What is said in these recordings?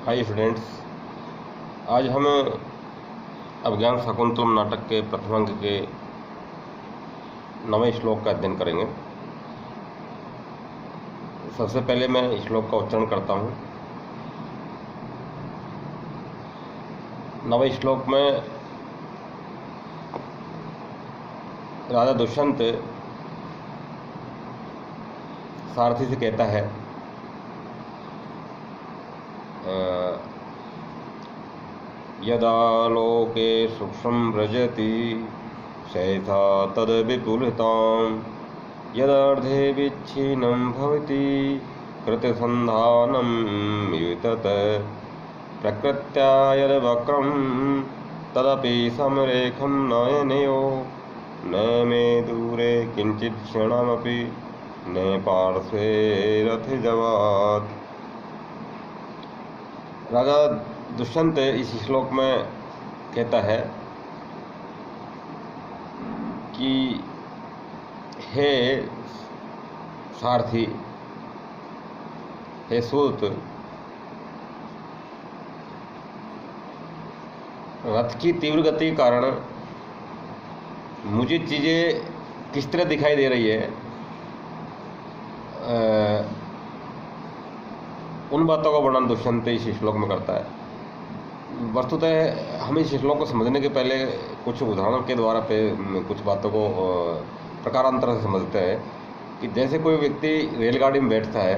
Hi students, आज हम अभिज्ञान शाकुंतलम नाटक के प्रथम अंक के 9वें श्लोक का अध्ययन करेंगे। सबसे पहले मैं श्लोक का उच्चारण करता हूँ। 9वें श्लोक में राजा दुष्यंत सारथी से कहता है यदा लोके सूक्ष्मं व्रजति सहसा तद विपुलतां यदर्धे विच्छिन्नं भवति कृतसन्धानं युतत प्रकृत्या यद्वक्रं तदपि समरेखं नयनयो न मे दूरे किंचित् क्षणमपि न पार्श्वे रथजवात्। राजा दुष्यंत इस श्लोक में कहता है कि हे सारथी, हे सूत, रथ की तीव्र गति के कारण मुझे चीज़ें किस तरह दिखाई दे रही है, उन बातों का वर्णन दुष्यंत इस श्लोक में करता है। वस्तुतः हम इस श्लोक को समझने के पहले कुछ उदाहरणों के द्वारा कुछ बातों को प्रकारांतर से समझते हैं कि जैसे कोई व्यक्ति रेलगाड़ी में बैठता है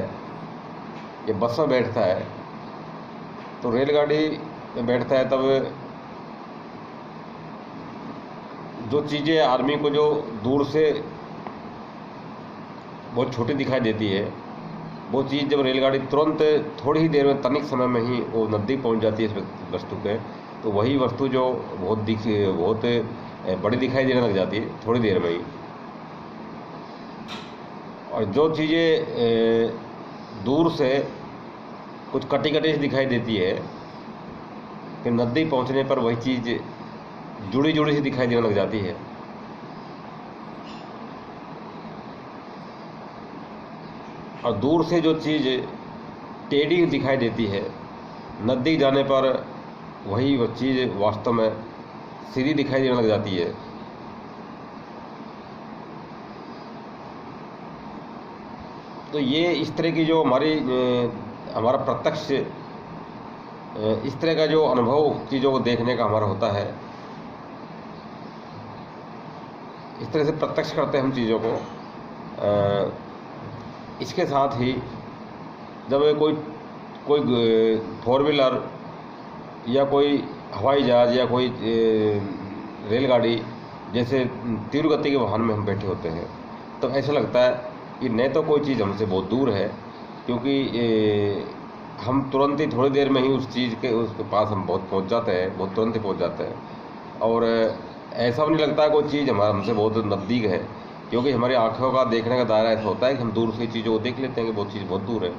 या बस में बैठता है, तो रेलगाड़ी में बैठता है तब जो चीज़ें आदमी को जो दूर से बहुत छोटी दिखाई देती है, वो चीज़ जब रेलगाड़ी तुरंत थोड़ी ही देर में, तनिक समय में ही वो नज़दीक पहुंच जाती है इस वस्तु के, तो वही वस्तु जो बहुत बड़ी दिखाई देने लग जाती है थोड़ी देर में ही। और जो चीज़ें दूर से कुछ कटी कटी से दिखाई देती है, फिर नज़दीक पहुंचने पर वही चीज़ जुड़ी जुड़ी सी दिखाई देने लग जाती है। और दूर से जो चीज़ टेढ़ी दिखाई देती है, नज़दीक जाने पर वही वो चीज़ वास्तव में सीधी दिखाई देने लग जाती है। तो ये इस तरह की जो हमारा प्रत्यक्ष इस तरह का जो अनुभव चीज़ों को देखने का हमारा होता है, इस तरह से प्रत्यक्ष करते हैं हम चीज़ों को। इसके साथ ही जब कोई फोर व्हीलर या कोई हवाई जहाज़ या कोई रेलगाड़ी जैसे तीव्र गति के वाहन में हम बैठे होते हैं, तो ऐसा लगता है कि न तो कोई चीज़ हमसे बहुत दूर है, क्योंकि हम तुरंत ही थोड़ी देर में ही उसके पास हम बहुत तुरंत ही पहुंच जाते हैं। और ऐसा भी नहीं लगता है कोई चीज़ हमसे बहुत नज़दीक है, क्योंकि हमारी आँखों का देखने का दायरा ऐसा होता है कि हम दूर से चीज़ों को देख लेते हैं कि वो चीज़ बहुत दूर है।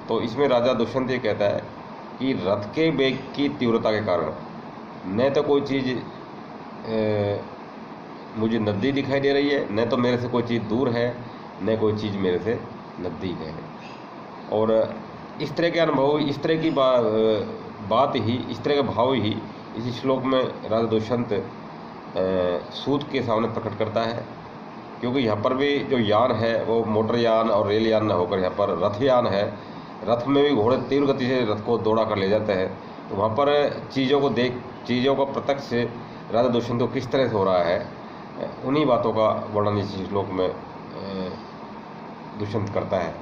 तो इसमें राजा दुष्यंत ये कहता है कि रथ के वेग की तीव्रता के कारण न तो कोई चीज़ मुझे नज़दीक दिखाई दे रही है, न तो मेरे से कोई चीज़ दूर है, न कोई चीज़ मेरे से नज़दीक है। और इस तरह के अनुभव, इस तरह की बात ही, इस तरह का भाव ही इस श्लोक में राजा दुष्यंत सूत के सामने प्रकट करता है। क्योंकि यहाँ पर भी जो यान है वो मोटर यान और रेल यान न होकर यहाँ पर रथ यान है। रथ में भी घोड़े तीव्र गति से रथ को दौड़ा कर ले जाते हैं, तो वहाँ पर चीज़ों का प्रत्यक्ष राजा दुष्यंत को किस तरह से हो रहा है, उन्हीं बातों का वर्णन इस श्लोक में दुष्यंत करता है।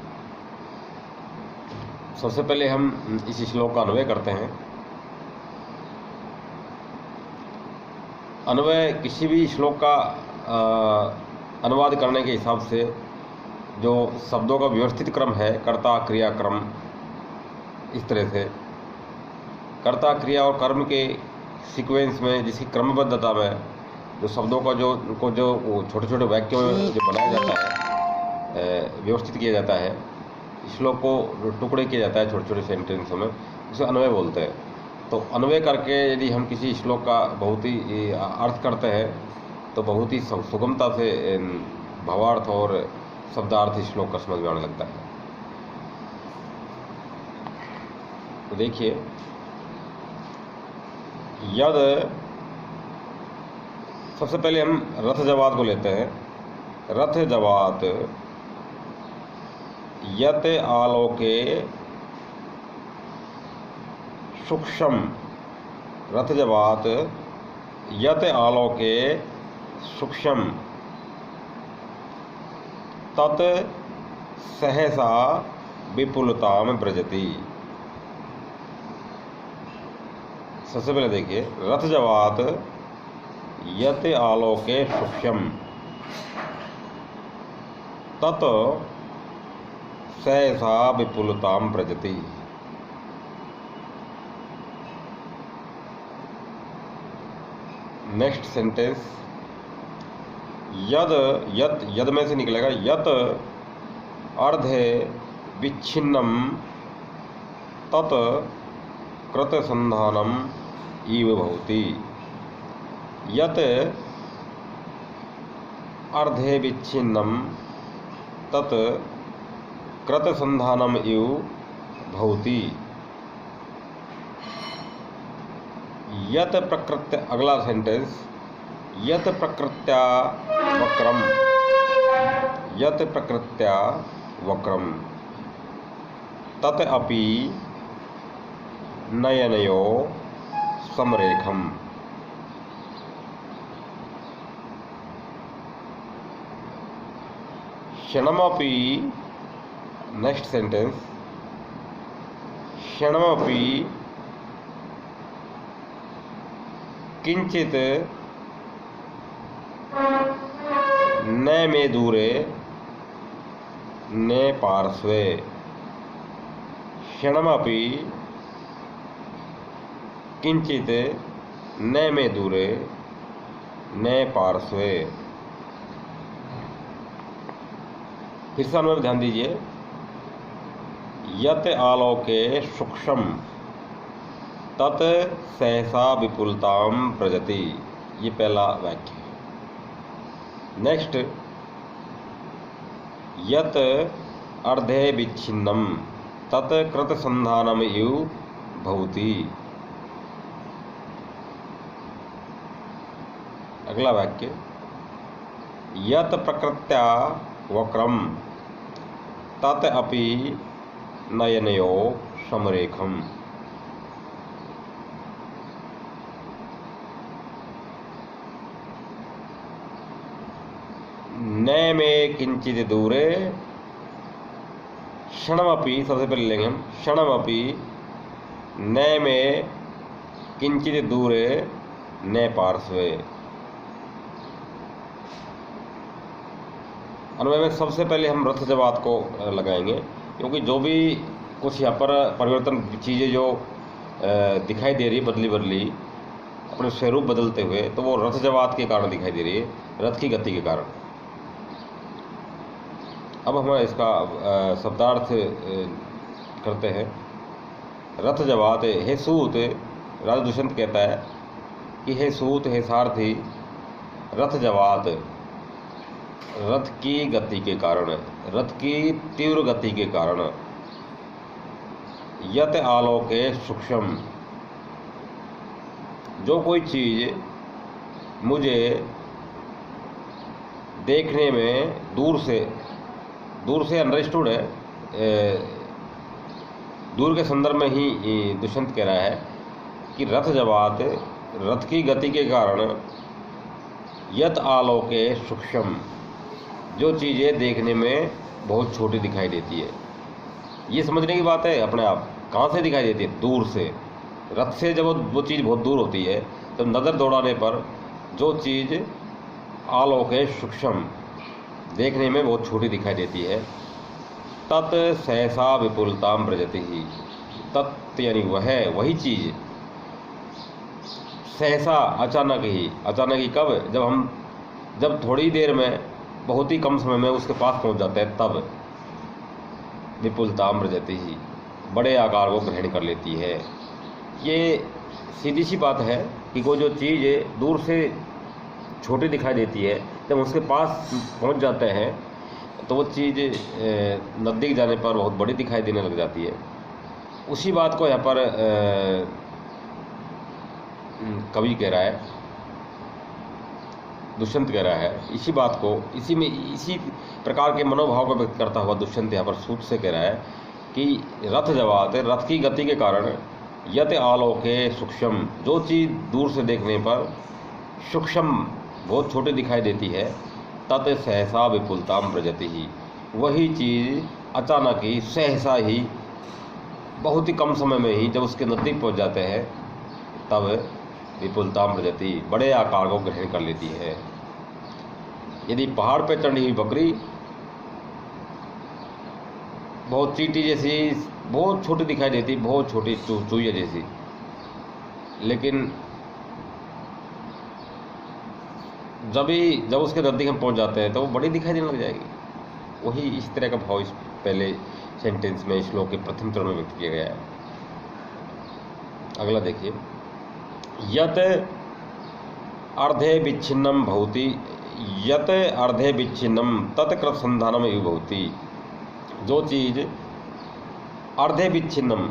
सबसे पहले हम इस श्लोक का अन्वय करते हैं। अन्वय किसी भी श्लोक का अनुवाद करने के हिसाब से जो शब्दों का व्यवस्थित क्रम है, कर्ता क्रिया क्रम, इस तरह से कर्ता क्रिया और कर्म के सीक्वेंस में, जिसकी क्रमबद्धता में जो शब्दों का जो छोटे छोटे वाक्यों में जो बनाया जाता है, व्यवस्थित किया जाता है, श्लोक को टुकड़े किया जाता है छोटे छोटे सेंटेंसों में, उसे अन्वय बोलते हैं। तो अन्वय करके यदि हम किसी श्लोक का बहुत ही अर्थ करते हैं, तो बहुत ही सुगमता से भावार्थ और शब्दार्थ इस श्लोक का समझ में आने लगता है। तो देखिए, यद, सबसे पहले हम रथ जवात को लेते हैं। रथ जवात यत आलोके सूक्ष्म, रथ जवात यत आलोके सूक्ष्म तत् सहसा विपुलताम व्रजति। सबसे पहले देखिए, रथ जवात यत आलोके सूक्ष्म तत् सहसा विपुलताम व्रजति। नेक्स्ट सेंटेंस, यद, यत, यद में से निकलेगा यत अर्धे विच्छिन्नम तत् कृतसंधानम इव भवति। यत अर्धे विच्छिन्नम तत् कृतसंधानम इव भवति। यत प्रकृत्या, अगला सेंटेंस, यत प्रकृत्या वक्रम, यत प्रकृत्या वक्रम तत् अपि नयनयो समरेखम। क्षणमपि, नेक्स्ट सेंटेंस, क्षणमपि किंचित न मे दूरे न पार्श्वे। क्षणमपि किंचित न मे दूरे न पार्श्वे। फिर से अनुमान ध्यान दीजिए, यत आलोके सूक्ष्म तत् सहसा विपुलताम व्रजति, ये पहला वाक्य है। नेक्स्ट, यत अर्धे विच्छिन्नम तत् कृतसंधानम इव भवति। अगला वाक्य, यत प्रकृत्या वक्रम तत् अपि नयनयो समरेखम। न में किंचित दूरे, क्षणमपि, सबसे पहले लेंगे हम, क्षणमपि न में किंचित दूरे न पार्श्वे। अनुमान में सबसे पहले हम रथ जवात को लगाएंगे, क्योंकि जो भी कुछ यहाँ पर परिवर्तन चीज़ें जो दिखाई दे रही है बदली बदली अपने स्वरूप बदलते हुए, तो वो रथ जवात के कारण दिखाई दे रही है, रथ की गति के कारण। अब हम इसका शब्दार्थ करते हैं। रथ जवात, हे सूत, राजा दुष्यंत कहता है कि हे सूत, हे सारथी, रथ जवात रथ की गति के कारण, रथ की तीव्र गति के कारण, यत आलोके सूक्ष्म, जो कोई चीज़ मुझे देखने में दूर से अंडरस्टूड है, दूर के संदर्भ में ही दुष्यंत कह रहा है कि रथ जवात रथ की गति के कारण, यत आलोके सूक्ष्म, जो चीज़ें देखने में बहुत छोटी दिखाई देती है। ये समझने की बात है अपने आप, कहाँ से दिखाई देती है? दूर से। रथ से जब वो चीज़ बहुत दूर होती है तो नज़र दौड़ाने पर जो चीज़ आलोके सूक्ष्म, देखने में बहुत छोटी दिखाई देती है, तत् सहसा विपुलताम व्रजति ही, तत् यानी वही चीज़, सहसा अचानक ही, अचानक ही कब? जब थोड़ी देर में, बहुत ही कम समय में उसके पास पहुंच जाते हैं, तब विपुलताम व्रजति ही, बड़े आकार को ग्रहण कर लेती है। ये सीधी सी बात है कि कोई जो चीज़ दूर से छोटी दिखाई देती है, जब उसके पास पहुंच जाते हैं तो वो चीज़ नज़दीक जाने पर बहुत बड़ी दिखाई देने लग जाती है। उसी बात को यहाँ पर कवि कह रहा है, दुष्यंत कह रहा है, इसी बात को इसी प्रकार के मनोभाव को व्यक्त करता हुआ दुष्यंत यहाँ पर सूत से कह रहा है कि रथ जवात, रथ की गति के कारण यत आलोके सूक्ष्म, जो चीज़ दूर से देखने पर सूक्ष्म बहुत छोटी दिखाई देती है, तत् सहसा विपुलताम प्रजति ही, वही चीज़ अचानक ही सहसा ही बहुत ही कम समय में ही जब उसके नज़दीक पहुंच जाते हैं तब विपुलताम प्रजति, बड़े आकार को ग्रहण कर लेती है। यदि पहाड़ पर चढ़ी हुई बकरी बहुत चींटी जैसी, बहुत छोटी दिखाई देती, बहुत छोटी चूहिया जैसी, लेकिन जब उसके नज़दीक हम पहुंच जाते हैं तो वो बड़ी दिखाई देने लग जाएगी। वही इस तरह का भाव इस पहले सेंटेंस में, श्लोक के प्रथम चरण में व्यक्त किया गया है। अगला देखिए, यत अर्धे विच्छिन्नम भवति, यत अर्धे विच्छिन्नम तत्कृत संधानम इव भवति, जो चीज़ अर्धे विच्छिन्नम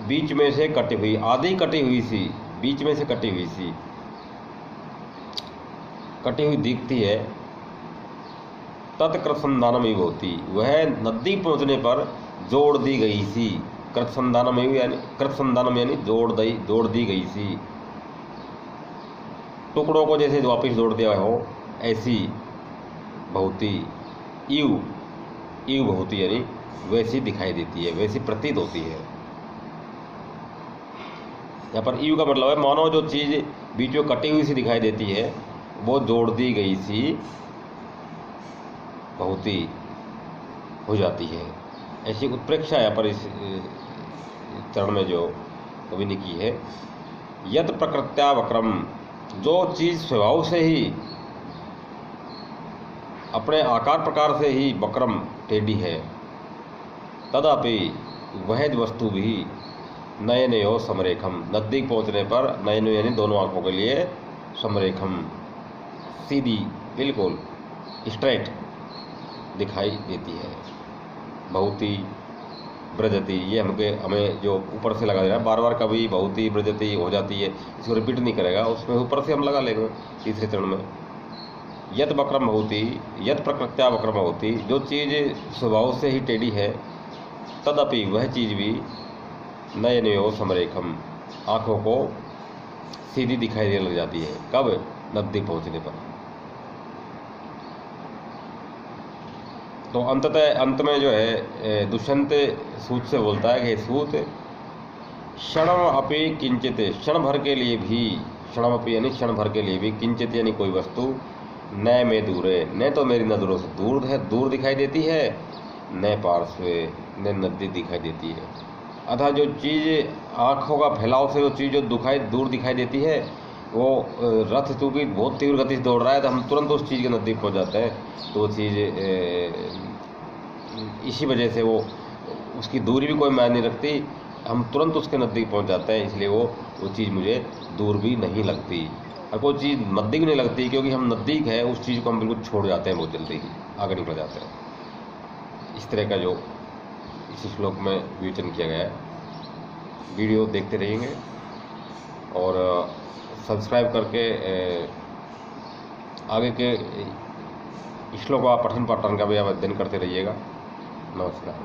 बीच में से कटी हुई, आधी कटी हुई सी, बीच में से कटी हुई दिखती है, तत्कृत संधानम इव होती, वह नज़दीक पहुंचने पर जोड़ दी गई सी। कृत संधानम यानी जोड़ दी गई सी, टुकड़ों को जैसे वापस जोड़ दिया हो ऐसी भवती, इव भवती यानी वैसी दिखाई देती है, वैसी प्रतीत होती है। यहाँ पर इव का मतलब है मानो जो चीज़ बीच में कटी हुई सी दिखाई देती है वो जोड़ दी गई सी भवती हो जाती है। ऐसी उत्प्रेक्षा यहाँ पर इस चरण में जो कवि ने की है। यत प्रकृत्या वक्रम, जो चीज़ स्वभाव से ही अपने आकार प्रकार से ही वक्रम टेढ़ी है, तदापि वह वस्तु भी नयनयो समरेखम, नज़दीक पहुँचने पर नयन यानी दोनों आँखों के लिए समरेखम, सीधी बिल्कुल स्ट्रेट दिखाई देती है। भवती ब्रजति, ये हमें जो ऊपर से लगा देना, बार बार कभी भवती ब्रजति हो जाती है, इसको रिपीट नहीं करेगा, उसमें ऊपर से हम लगा लेंगे तीसरे चरण में। यत वक्रम भवती, यत प्रकृत्या वक्रम भवती, जो चीज़ स्वभाव से ही टेढ़ी है, तदपि वह चीज़ भी नयनयो समरेखम, आँखों को सीधी दिखाई देने लग जाती है। कब? नज़दीक पहुँचने पर। तो अंत में जो है दुष्यंत सूत से बोलता है कि सूत, क्षणम अपि किंचित, क्षण भर के लिए भी, क्षणम अपि यानी क्षण भर के लिए भी, किंचित यानी कोई वस्तु, न में दूरे, न तो मेरी नज़रों से दूर है, दूर दिखाई देती है, न पार्श्वे, न नज़दीक दिखाई देती है। अतः जो चीज़ आँखों का फैलाव से, जो चीज़ जो दूर दिखाई देती है, वो रथ चूँकि बहुत तीव्र गति से दौड़ रहा है तो हम तुरंत उस चीज़ के नज़दीक पहुँच जाते हैं। तो वो चीज़ इसी वजह से वो, उसकी दूरी भी कोई मायने नहीं रखती, हम तुरंत उसके नज़दीक पहुँच जाते हैं, इसलिए वो चीज़ मुझे दूर भी नहीं लगती। और कोई चीज़ नज़दीक नहीं लगती क्योंकि हम नज़दीक है, उस चीज़ को हम बिल्कुल छोड़ जाते हैं, बहुत जल्दी ही आगे निकल जाते हैं। इस तरह का जो इस श्लोक में विवेचन किया गया है। वीडियो देखते रहिएंगे और सब्सक्राइब करके आगे के श्लोक का पठन पाठन का भी अध्ययन करते रहिएगा। नमस्कार।